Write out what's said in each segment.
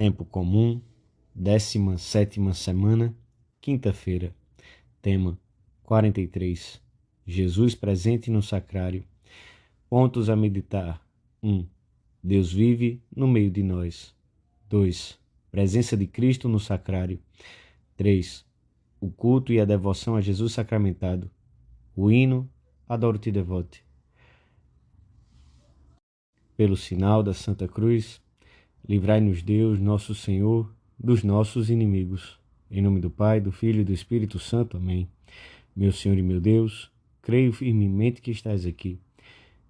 Tempo comum, 17ª semana, quinta-feira. Tema 43. Jesus presente no sacrário. Pontos a meditar. 1. Deus vive no meio de nós. 2. Presença de Cristo no sacrário. 3. O culto e a devoção a Jesus sacramentado. O hino Adoro-te Devote. Pelo sinal da Santa Cruz, livrai-nos Deus, nosso Senhor, dos nossos inimigos. Em nome do Pai, do Filho e do Espírito Santo. Amém. Meu Senhor e meu Deus, creio firmemente que estás aqui,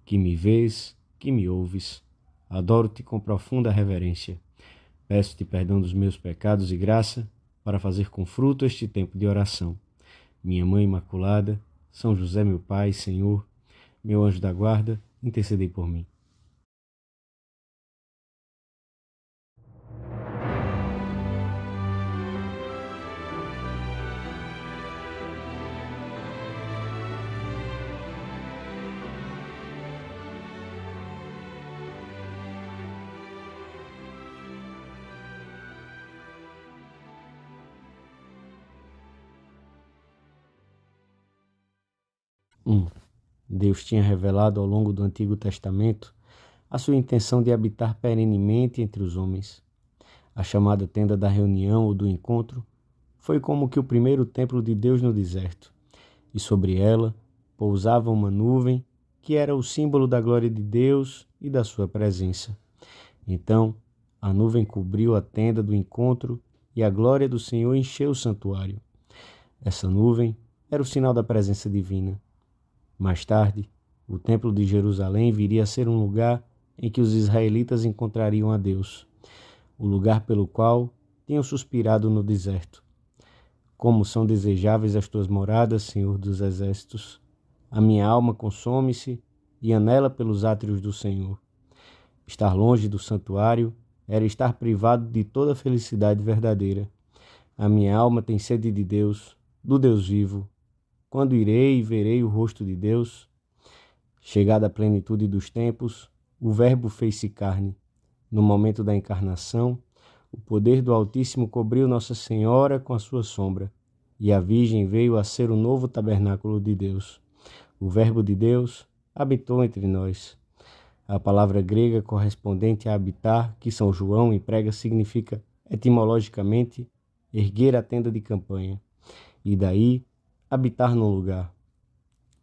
que me vês, que me ouves. Adoro-te com profunda reverência. Peço-te perdão dos meus pecados e graça para fazer com fruto este tempo de oração. Minha Mãe Imaculada, São José, meu Pai, Senhor, meu anjo da guarda, intercedei por mim. Deus tinha revelado ao longo do Antigo Testamento a sua intenção de habitar perenemente entre os homens. A chamada tenda da reunião ou do encontro foi como que o primeiro templo de Deus no deserto, e sobre ela pousava uma nuvem que era o símbolo da glória de Deus e da sua presença. Então, a nuvem cobriu a tenda do encontro e a glória do Senhor encheu o santuário. Essa nuvem era o sinal da presença divina. Mais tarde, o Templo de Jerusalém viria a ser um lugar em que os israelitas encontrariam a Deus, o lugar pelo qual tinham suspirado no deserto. Como são desejáveis as tuas moradas, Senhor dos Exércitos! A minha alma consome-se e anela pelos átrios do Senhor. Estar longe do santuário era estar privado de toda a felicidade verdadeira. A minha alma tem sede de Deus, do Deus vivo. Quando irei e verei o rosto de Deus? Chegada a plenitude dos tempos, o Verbo fez-se carne. No momento da encarnação, o poder do Altíssimo cobriu Nossa Senhora com a sua sombra, e a Virgem veio a ser o novo tabernáculo de Deus. O Verbo de Deus habitou entre nós. A palavra grega correspondente a habitar, que São João emprega, significa, etimologicamente, erguer a tenda de campanha, e daí habitar num lugar.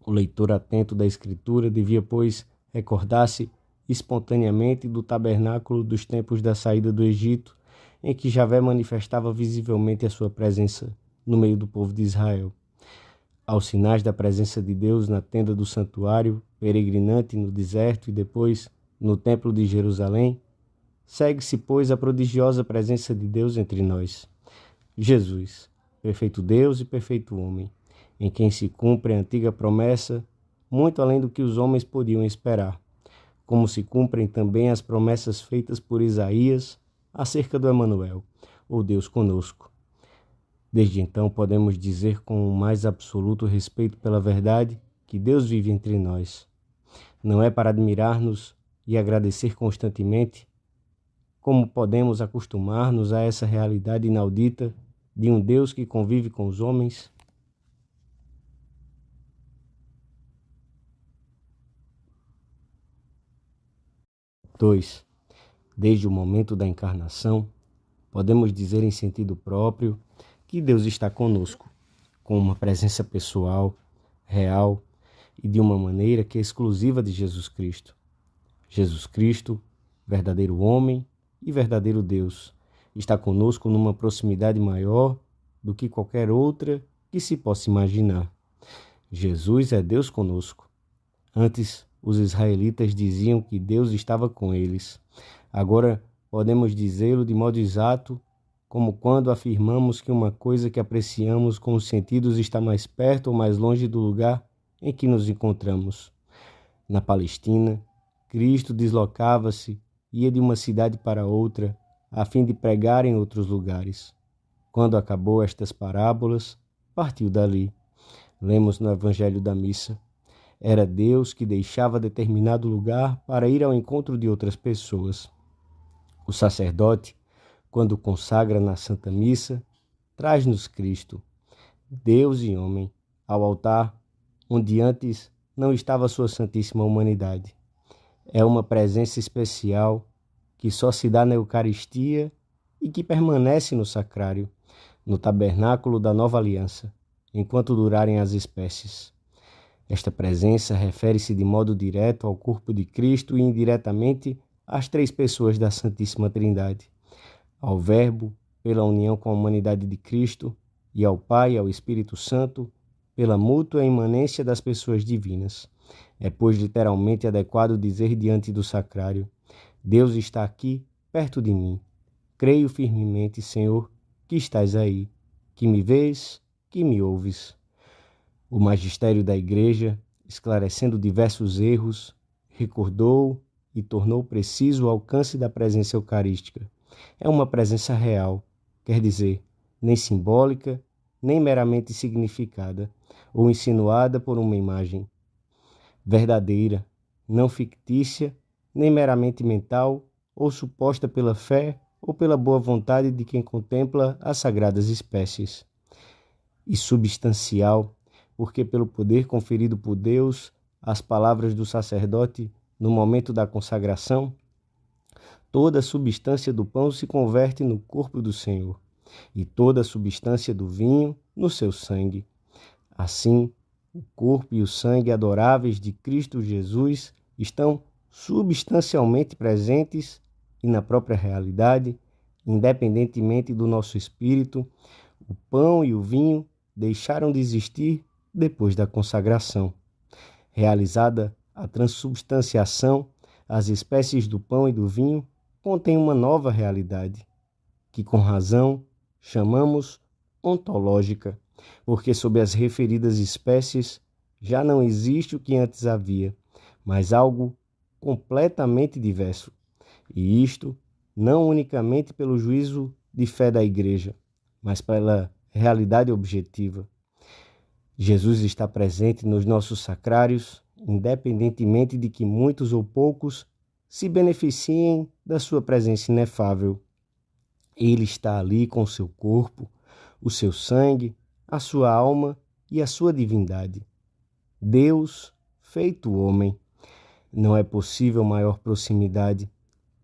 O leitor atento da Escritura devia, pois, recordar-se espontaneamente do tabernáculo dos tempos da saída do Egito, em que Javé manifestava visivelmente a sua presença no meio do povo de Israel. Aos sinais da presença de Deus na tenda do santuário, peregrinante no deserto e depois no templo de Jerusalém, segue-se, pois, a prodigiosa presença de Deus entre nós. Jesus, perfeito Deus e perfeito homem, em quem se cumpre a antiga promessa, muito além do que os homens podiam esperar, como se cumprem também as promessas feitas por Isaías acerca do Emanuel, ou Deus conosco. Desde então podemos dizer com o mais absoluto respeito pela verdade que Deus vive entre nós. Não é para admirar-nos e agradecer constantemente, como podemos acostumar-nos a essa realidade inaudita de um Deus que convive com os homens? 2. Desde o momento da encarnação, podemos dizer em sentido próprio que Deus está conosco, com uma presença pessoal, real e de uma maneira que é exclusiva de Jesus Cristo. Jesus Cristo, verdadeiro homem e verdadeiro Deus, está conosco numa proximidade maior do que qualquer outra que se possa imaginar. Jesus é Deus conosco. Antes, os israelitas diziam que Deus estava com eles. Agora, podemos dizê-lo de modo exato, como quando afirmamos que uma coisa que apreciamos com os sentidos está mais perto ou mais longe do lugar em que nos encontramos. Na Palestina, Cristo deslocava-se, ia de uma cidade para outra, a fim de pregar em outros lugares. Quando acabou estas parábolas, partiu dali. Lemos no Evangelho da Missa: era Deus que deixava determinado lugar para ir ao encontro de outras pessoas. O sacerdote, quando consagra na Santa Missa, traz-nos Cristo, Deus e homem, ao altar onde antes não estava sua Santíssima Humanidade. É uma presença especial que só se dá na Eucaristia e que permanece no sacrário, no tabernáculo da nova aliança, enquanto durarem as espécies. Esta presença refere-se de modo direto ao corpo de Cristo e indiretamente às três pessoas da Santíssima Trindade, ao Verbo, pela união com a humanidade de Cristo, e ao Pai e ao Espírito Santo, pela mútua imanência das pessoas divinas. É, pois, literalmente adequado dizer diante do sacrário: Deus está aqui, perto de mim. Creio firmemente, Senhor, que estás aí, que me vês, que me ouves. O magistério da Igreja, esclarecendo diversos erros, recordou e tornou preciso o alcance da presença eucarística. É uma presença real, quer dizer, nem simbólica, nem meramente significada ou insinuada por uma imagem. Verdadeira, não fictícia, nem meramente mental ou suposta pela fé ou pela boa vontade de quem contempla as sagradas espécies. E substancial, porque pelo poder conferido por Deus às palavras do sacerdote no momento da consagração, toda a substância do pão se converte no corpo do Senhor, e toda a substância do vinho no seu sangue. Assim, o corpo e o sangue adoráveis de Cristo Jesus estão substancialmente presentes e na própria realidade, independentemente do nosso espírito. O pão e o vinho deixaram de existir depois da consagração. Realizada a transubstanciação, as espécies do pão e do vinho contêm uma nova realidade, que com razão chamamos ontológica, porque sob as referidas espécies já não existe o que antes havia, mas algo completamente diverso. E isto não unicamente pelo juízo de fé da Igreja, mas pela realidade objetiva. Jesus está presente nos nossos sacrários, independentemente de que muitos ou poucos se beneficiem da sua presença inefável. Ele está ali com o seu corpo, o seu sangue, a sua alma e a sua divindade. Deus feito homem. Não é possível maior proximidade.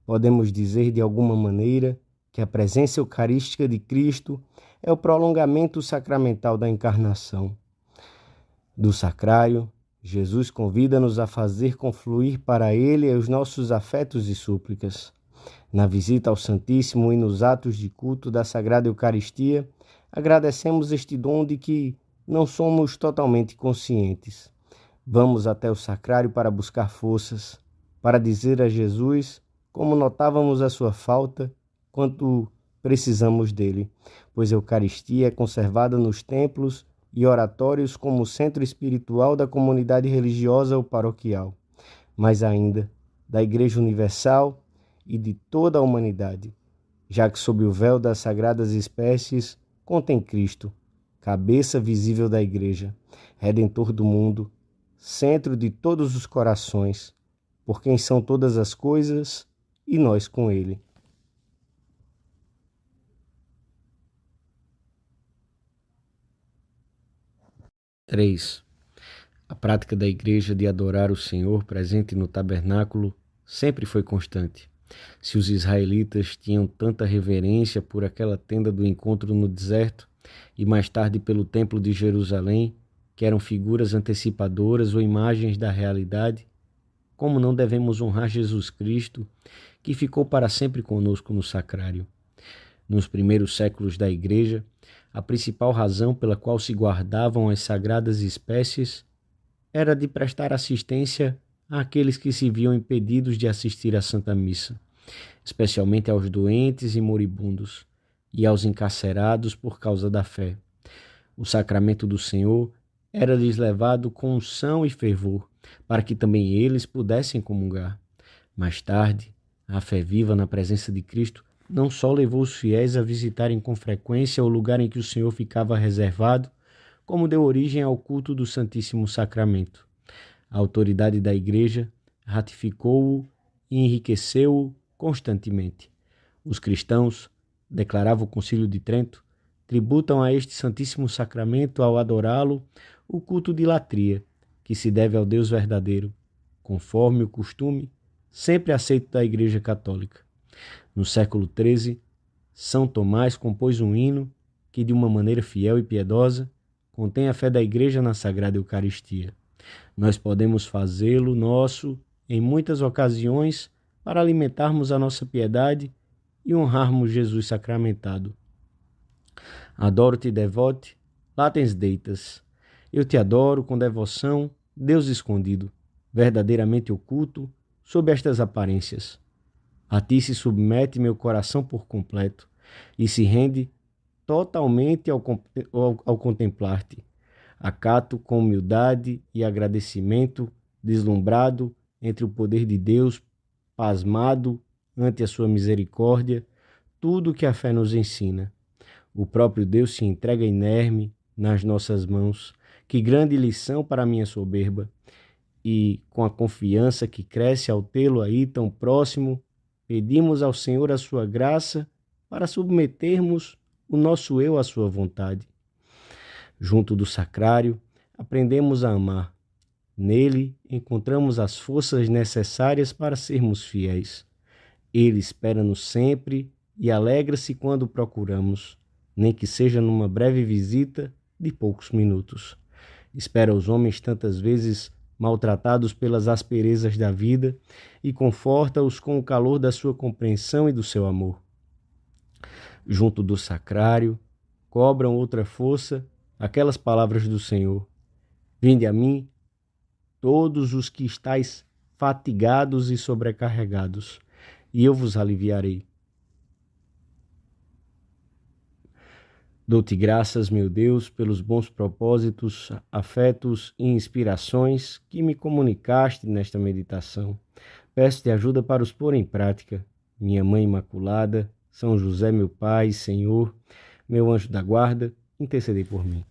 Podemos dizer de alguma maneira que a presença eucarística de Cristo é o prolongamento sacramental da encarnação. Do sacrário, Jesus convida-nos a fazer confluir para Ele os nossos afetos e súplicas. Na visita ao Santíssimo e nos atos de culto da Sagrada Eucaristia, agradecemos este dom de que não somos totalmente conscientes. Vamos até o sacrário para buscar forças, para dizer a Jesus como notávamos a sua falta, quanto precisamos dele, pois a Eucaristia é conservada nos templos e oratórios como centro espiritual da comunidade religiosa ou paroquial, mas ainda da Igreja Universal e de toda a humanidade, já que sob o véu das sagradas espécies contém Cristo, cabeça visível da Igreja, Redentor do mundo, centro de todos os corações, por quem são todas as coisas e nós com Ele. Três. A prática da Igreja de adorar o Senhor presente no tabernáculo sempre foi constante. Se os israelitas tinham tanta reverência por aquela tenda do encontro no deserto e mais tarde pelo Templo de Jerusalém, que eram figuras antecipadoras ou imagens da realidade, como não devemos honrar Jesus Cristo, que ficou para sempre conosco no sacrário? Nos primeiros séculos da Igreja, a principal razão pela qual se guardavam as sagradas espécies era de prestar assistência àqueles que se viam impedidos de assistir à Santa Missa, especialmente aos doentes e moribundos e aos encarcerados por causa da fé. O sacramento do Senhor era-lhes levado com unção e fervor, para que também eles pudessem comungar. Mais tarde, a fé viva na presença de Cristo não só levou os fiéis a visitarem com frequência o lugar em que o Senhor ficava reservado, como deu origem ao culto do Santíssimo Sacramento. A autoridade da Igreja ratificou-o e enriqueceu-o constantemente. Os cristãos declarava o Concílio de Trento, tributam a este Santíssimo Sacramento, ao adorá-lo, o culto de latria, que se deve ao Deus verdadeiro, conforme o costume sempre aceito da Igreja Católica. No século XIII, São Tomás compôs um hino que, de uma maneira fiel e piedosa, contém a fé da Igreja na Sagrada Eucaristia. Nós podemos fazê-lo nosso em muitas ocasiões para alimentarmos a nossa piedade e honrarmos Jesus sacramentado. Adoro-te, devote, latens deitas. Eu te adoro com devoção, Deus escondido, verdadeiramente oculto, sob estas aparências. A ti se submete meu coração por completo e se rende totalmente ao contemplar-te. Acato com humildade e agradecimento, deslumbrado entre o poder de Deus, pasmado ante a sua misericórdia, tudo o que a fé nos ensina. O próprio Deus se entrega inerme nas nossas mãos. Que grande lição para a minha soberba! E, com a confiança que cresce ao tê-lo aí tão próximo, pedimos ao Senhor a sua graça para submetermos o nosso eu à sua vontade. Junto do sacrário, aprendemos a amar. Nele encontramos as forças necessárias para sermos fiéis. Ele espera-nos sempre e alegra-se quando o procuramos, nem que seja numa breve visita de poucos minutos. Espera os homens tantas vezes maltratados pelas asperezas da vida e conforta-os com o calor da sua compreensão e do seu amor. Junto do sacrário, cobram outra força aquelas palavras do Senhor: vinde a mim, todos os que estáis fatigados e sobrecarregados, e eu vos aliviarei. Dou-te graças, meu Deus, pelos bons propósitos, afetos e inspirações que me comunicaste nesta meditação. Peço-te ajuda para os pôr em prática. Minha Mãe Imaculada, São José, meu Pai, Senhor, meu anjo da guarda, intercedei por mim.